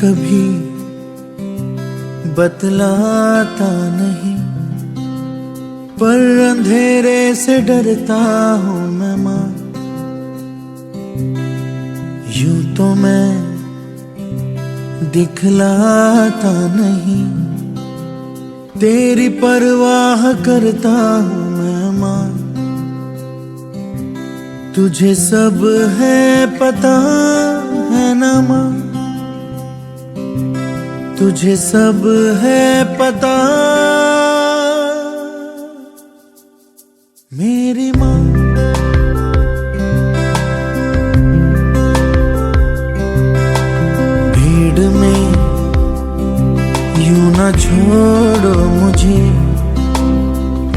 कभी बतलाता नहीं, पर अंधेरे से डरता हूँ मैं माँ। यूं तो मैं दिखलाता नहीं, तेरी परवाह करता हूँ मैं माँ। तुझे सब है पता है ना माँ, तुझे सब है पता मेरी माँ। भीड़ में यूं ना छोड़ो मुझे,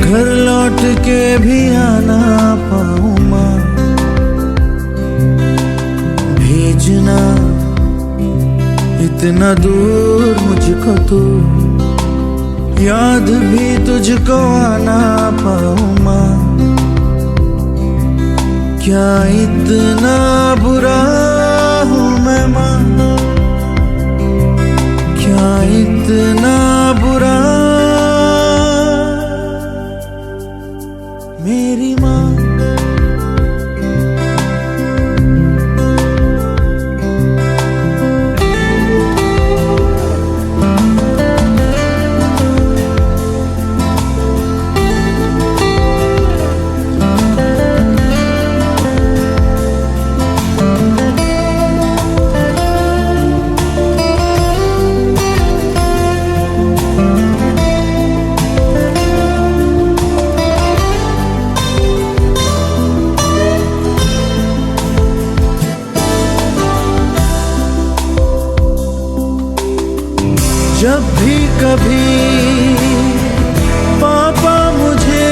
घर लौट के भी आना पाऊँ माँ। भेजना इतना दूर मुझको तो, याद भी तुझको आना पाऊँ माँ। क्या इतना बुरा हूँ मैं माँ, क्या इतना बुरा मेरी माँ। जब भी कभी पापा मुझे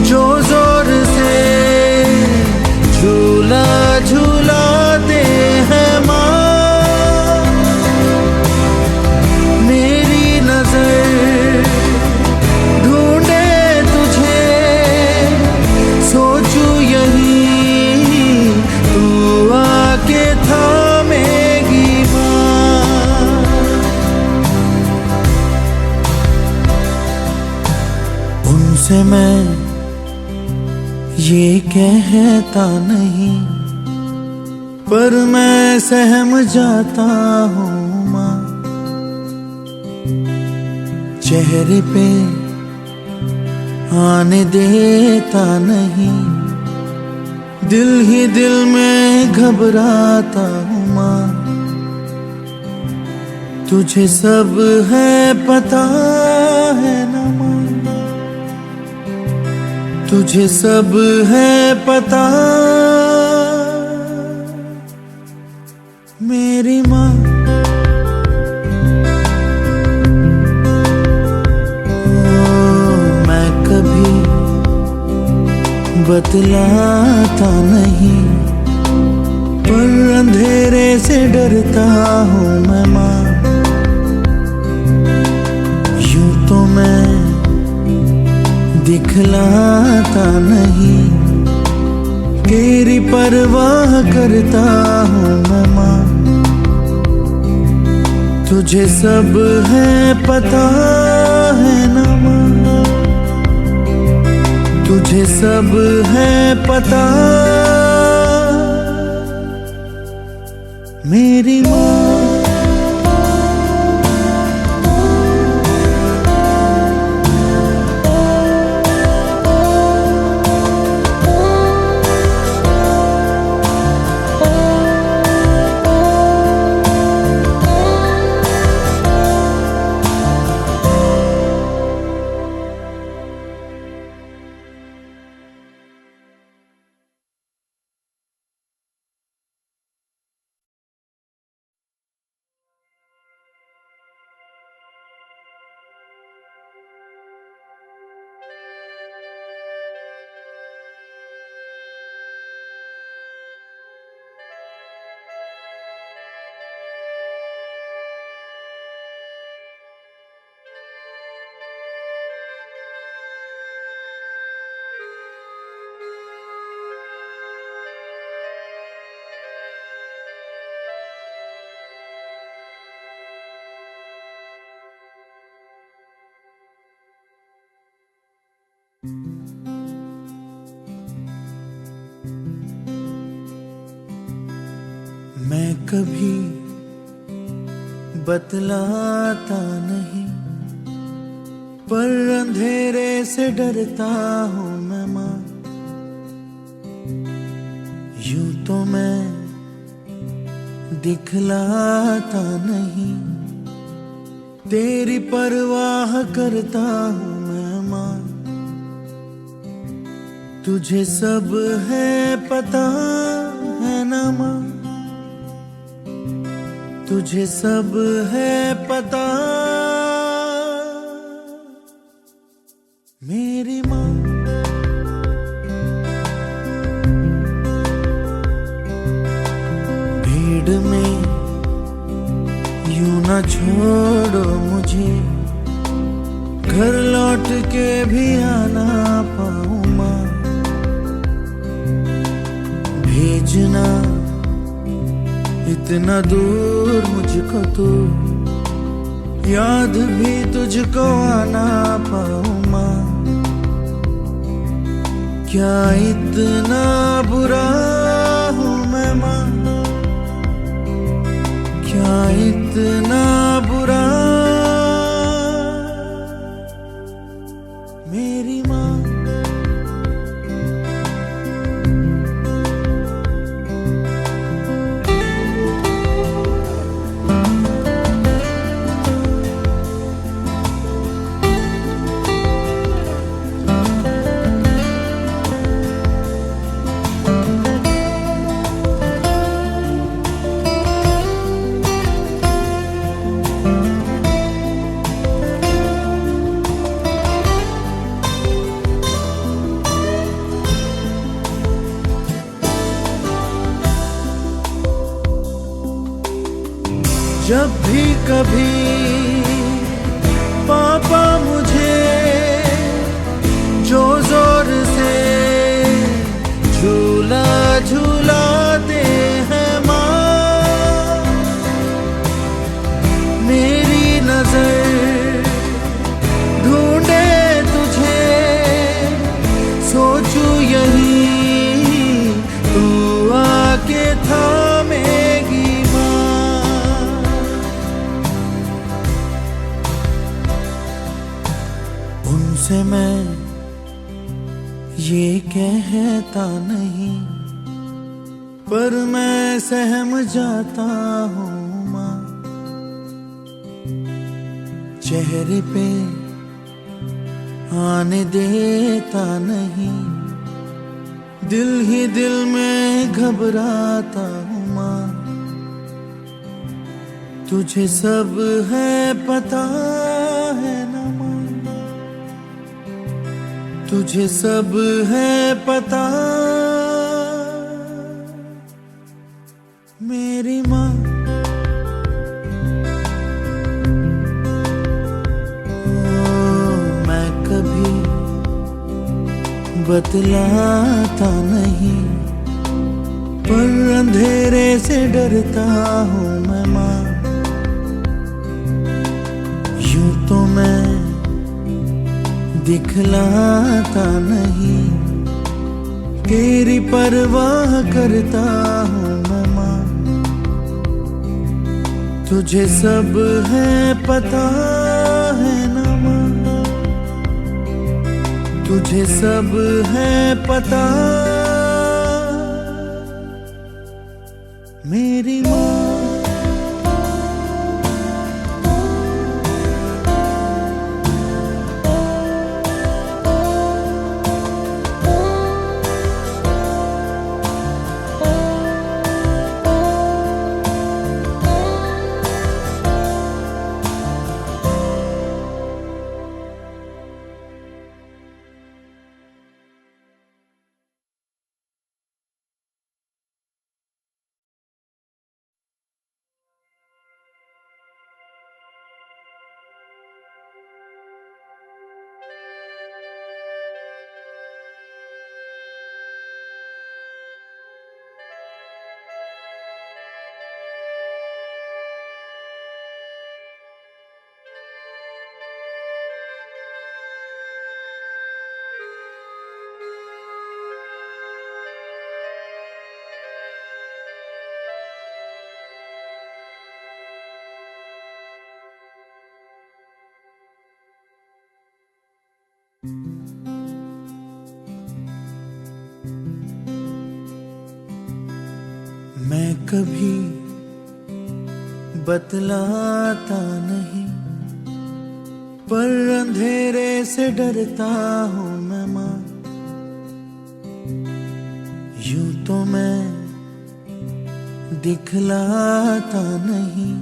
जो जोर से झूला झूलाते हैं माँ, मेरी नजर ढूंढे तुझे, सोचूं यही तू आके थामेगी माँ। उनसे मैं ये कहता नहीं, पर मैं सहम जाता हूँ माँ। चेहरे पे आने देता नहीं, दिल ही दिल में घबराता हूँ माँ। तुझे सब है पता है ना माँ, तुझे सब है पता मेरी माँ। मैं कभी बतलाता नहीं, पर अंधेरे से डरता हूँ मैं माँ। यूं तो मैं दिखलाता नहीं, तेरी परवाह करता हूँ मैं माँ। तुझे सब है पता है ना माँ, तुझे सब है पता मेरी माँ। मैं कभी बतलाता नहीं, पर अंधेरे से डरता हूँ मैं माँ। यूं तो मैं दिखलाता नहीं, तेरी परवाह करता हूँ मैं माँ। तुझे सब है पता है ना माँ, तुझे सब है पता मेरी माँ। भीड़ में यूं ना छोड़ो मुझे, घर लौट के भी आना पाऊं माँ। भेजना इतना दूर मुझको तो, याद भी तुझको आना पाऊं माँ। क्या इतना बुरा हूँ मैं माँ, क्या इतना बुरा मेरी माँ। जब भी कभी पापा मुझे जो जोर से झूला झूलाते हैं माँ, मेरी नजर ढूंढे तुझे, सोचूं यही तू आके थामेगी माँ। उनसे मैं ये कहता नहीं, पर मैं सहम जाता हूँ माँ। चेहरे पे आने देता नहीं, दिल ही दिल में घबराता हूँ माँ। तुझे सब है पता है ना माँ, तुझे सब है पता मेरी माँ। मैं कभी बतलाता नहीं, पर अंधेरे से डरता हूँ मैं माँ। यूं तो मैं दिखलाता नहीं, तेरी परवाह करता हूँ मैं माँ। तुझे सब है पता है ना माँ, तुझे सब है पता मेरी माँ। मैं कभी बतलाता नहीं, पर अंधेरे से डरता हूँ मैं माँ। यूं तो मैं दिखलाता नहीं,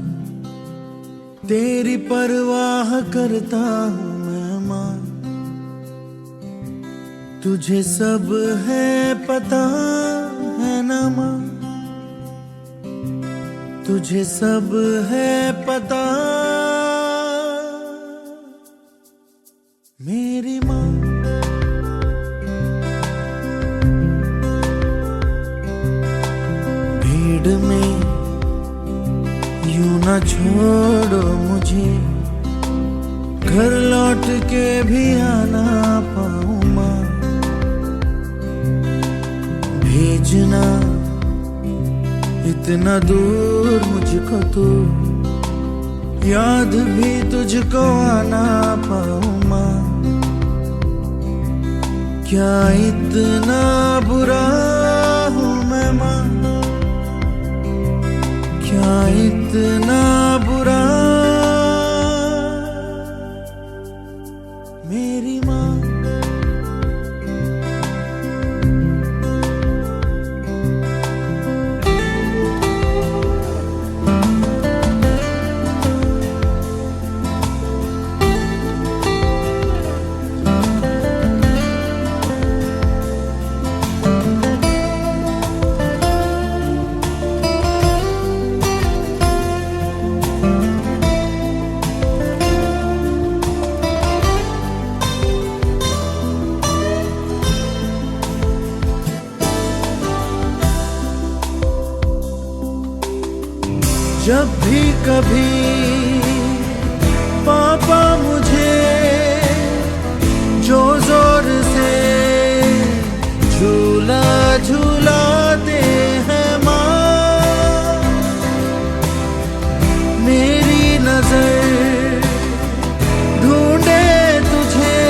तेरी परवाह करता हूँ मैं माँ। तुझे सब है पता है ना माँ, तुझे सब है पता मेरी माँ। भीड़ में यूं ना छोड़ो मुझे, घर लौट के भी आना पाऊं माँ। भेजना इतना दूर मुझको तो, याद भी तुझको आना पाऊं माँ। क्या इतना बुरा हूँ मैं माँ, क्या इतना बुरा मेरी माँ। जब भी कभी पापा मुझे जो जोर से झूला झूलाते हैं माँ, मेरी नजर ढूंढे तुझे,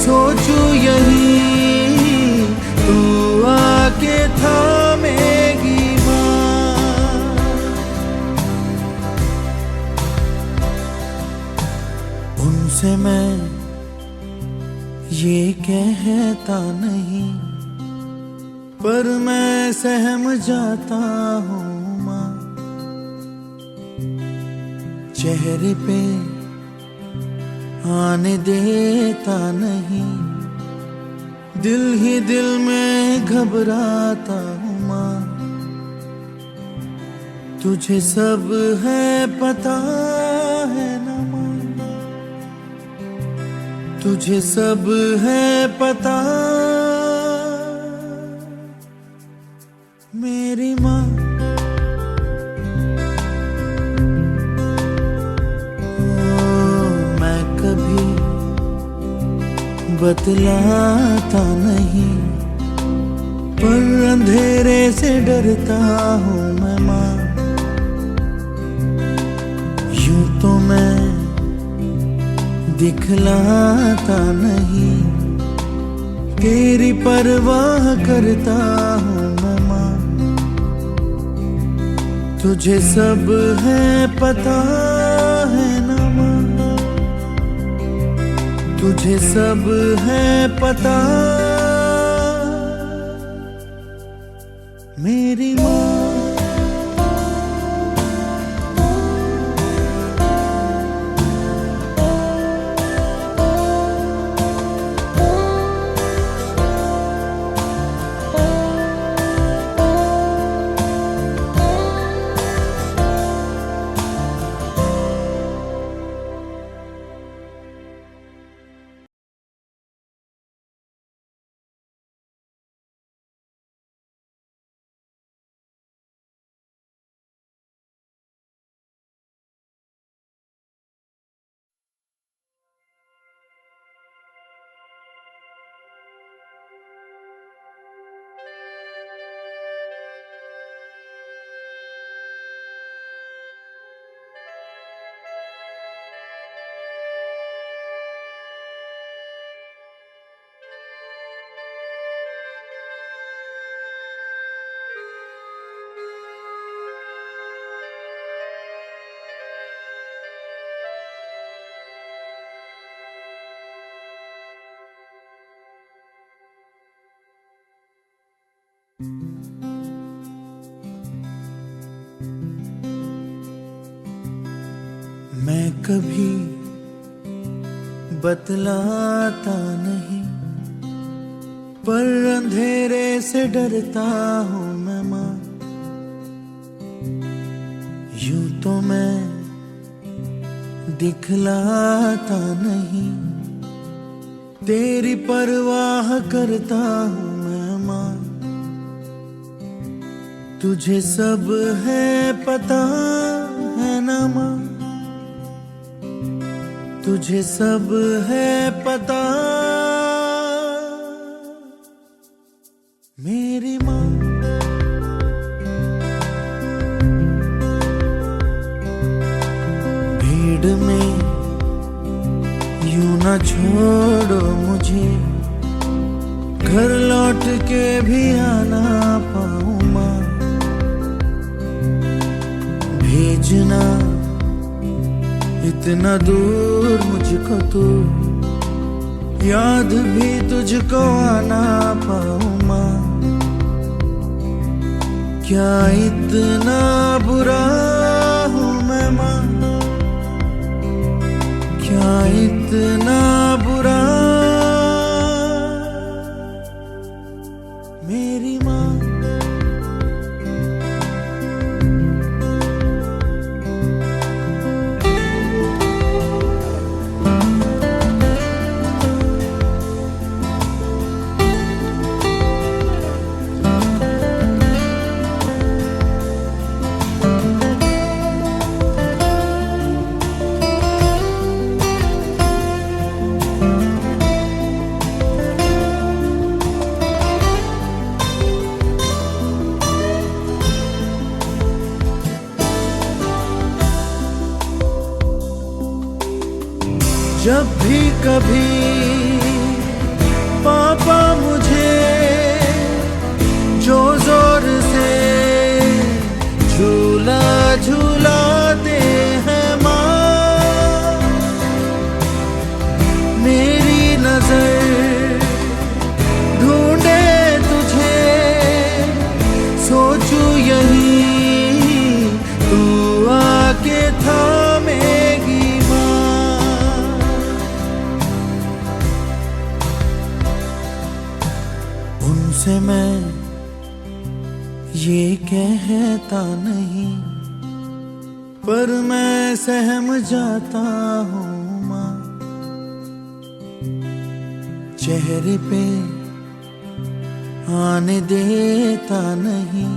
सोचूं यही तू आके थामेगी। उनसे मैं ये कहता नहीं, पर मैं सहम जाता हूँ माँ। चेहरे पे आने देता नहीं, दिल ही दिल में घबराता हूँ माँ। तुझे सब है पता है ना माँ, तुझे सब है पता मेरी माँ। मैं कभी बतलाता नहीं, पर अंधेरे से डरता हूँ मैं माँ। यूं तो मैं दिखलाता नहीं, तेरी परवाह करता हूँ मैं माँ। तुझे सब है पता है ना माँ, तुझे सब है पता मेरी माँ। मैं कभी बतलाता नहीं, पर अंधेरे से डरता हूँ मैं माँ। यूं तो मैं दिखलाता नहीं, तेरी परवाह करता हूँ मैं माँ। तुझे सब है पता है ना माँ, तुझे सब है पता मेरी माँ। भीड़ में यूं ना छोड़ो मुझे, घर लौट के भी आना पाऊं माँ। भेजना इतना दूर मुझको तू, याद भी तुझको आना पाऊं माँ। क्या इतना बुरा हूँ मैं माँ, क्या इतना बुरा मेरी माँ। जब भी कभी पापा मुझे जो जोर से झूला झूलाते हैं माँ, मेरी नजर ढूंढे तुझे, सोचूं यही तू आके थामेगी माँ। उनसे मैं ये कहता नहीं, पर मैं सहम जाता हूँ माँ। चेहरे पे आने देता नहीं,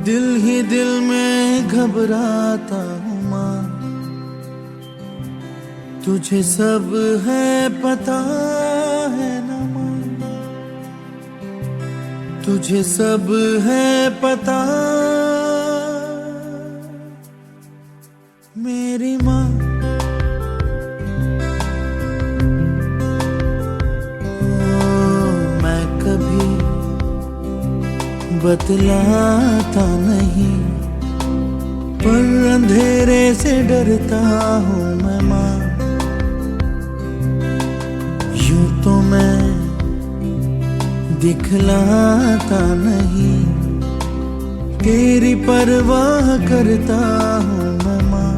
दिल ही दिल में घबराता हूँ माँ। तुझे सब है पता है ना माँ, तुझे सब है पता मेरी माँ। मैं कभी बतलाता नहीं, पर अंधेरे से डरता हूँ मैं माँ। यूं तो मैं दिखलाता नहीं, तेरी परवाह करता हूँ मैं माँ।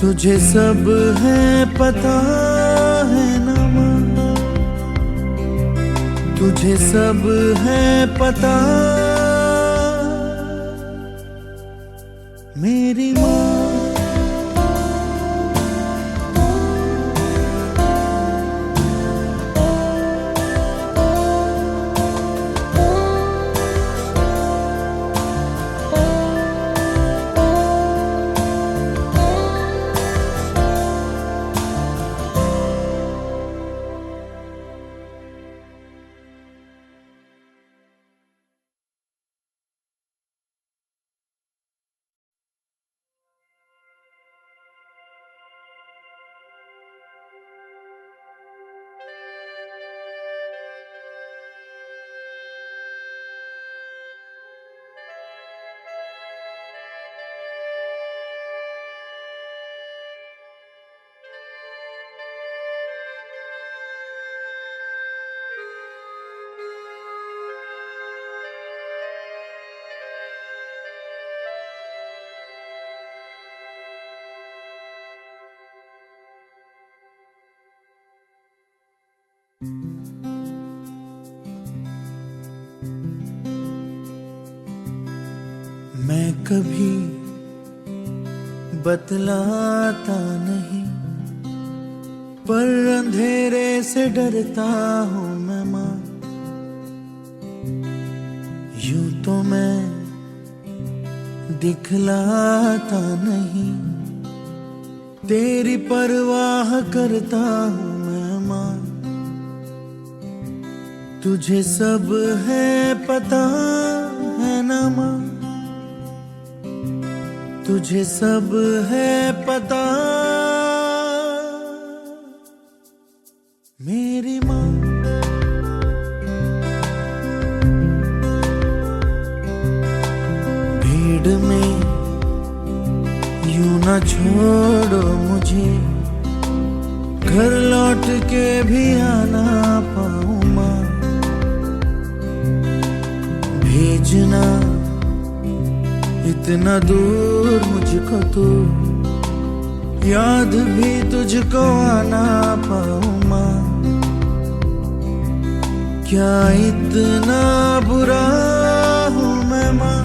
तुझे सब है पता है ना माँ, तुझे सब है पता मेरी माँ। मैं कभी बतलाता नहीं, पर अंधेरे से डरता हूँ मैं माँ। यूं तो मैं दिखलाता नहीं, तेरी परवाह करता हूँ मैं माँ। तुझे सब है पता है ना माँ, तुझे सब है पता मेरी माँ। भीड़ में यूं ना छोड़ो मुझे, घर लौट के भी आना पाऊँ माँ। भेजना इतना दूर मुझको तो, याद भी तुझको आना पाऊँ माँ। क्या इतना बुरा हूँ मैं माँ,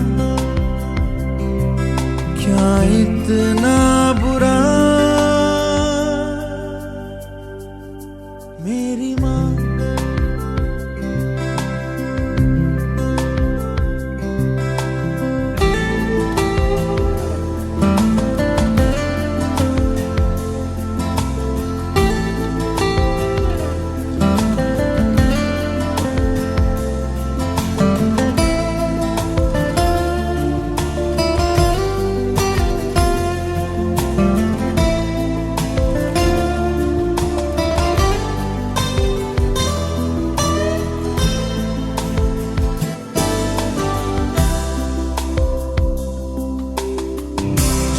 क्या इतना बुरा मेरी माँ।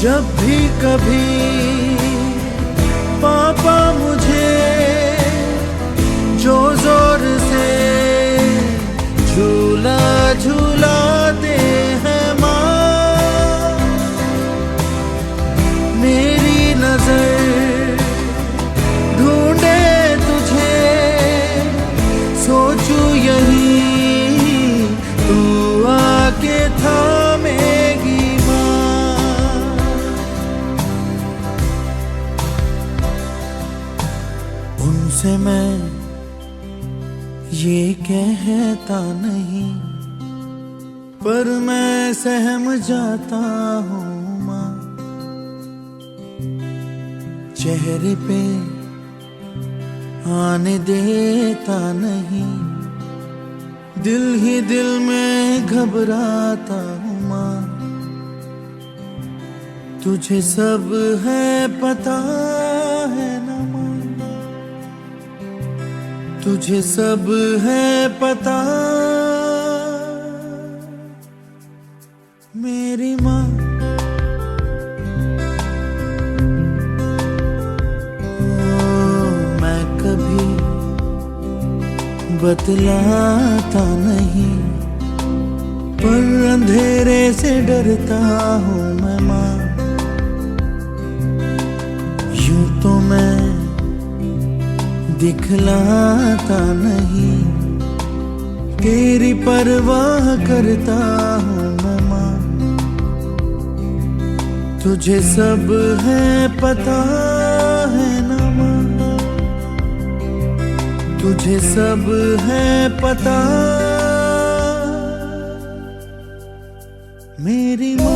जब भी कभी पापा मुझे जो जोर से झूला झूलाते हैं माँ, मेरी नजर ढूंढे तुझे, सोचूं यही तू आके थामेगी। उनसे मैं ये कहता नहीं, पर मैं सहम जाता हूँ माँ। चेहरे पे आने देता नहीं, दिल ही दिल में घबराता हूँ माँ। तुझे सब है पता है ना माँ, तुझे सब है पता मेरी माँ। मैं कभी बतलाता नहीं, पर अंधेरे से डरता हूँ मैं माँ। यूं तो मैं दिखलाता नहीं, तेरी परवाह करता हूँ मैं माँ। तुझे सब है पता है ना माँ, तुझे सब है पता मेरी माँ।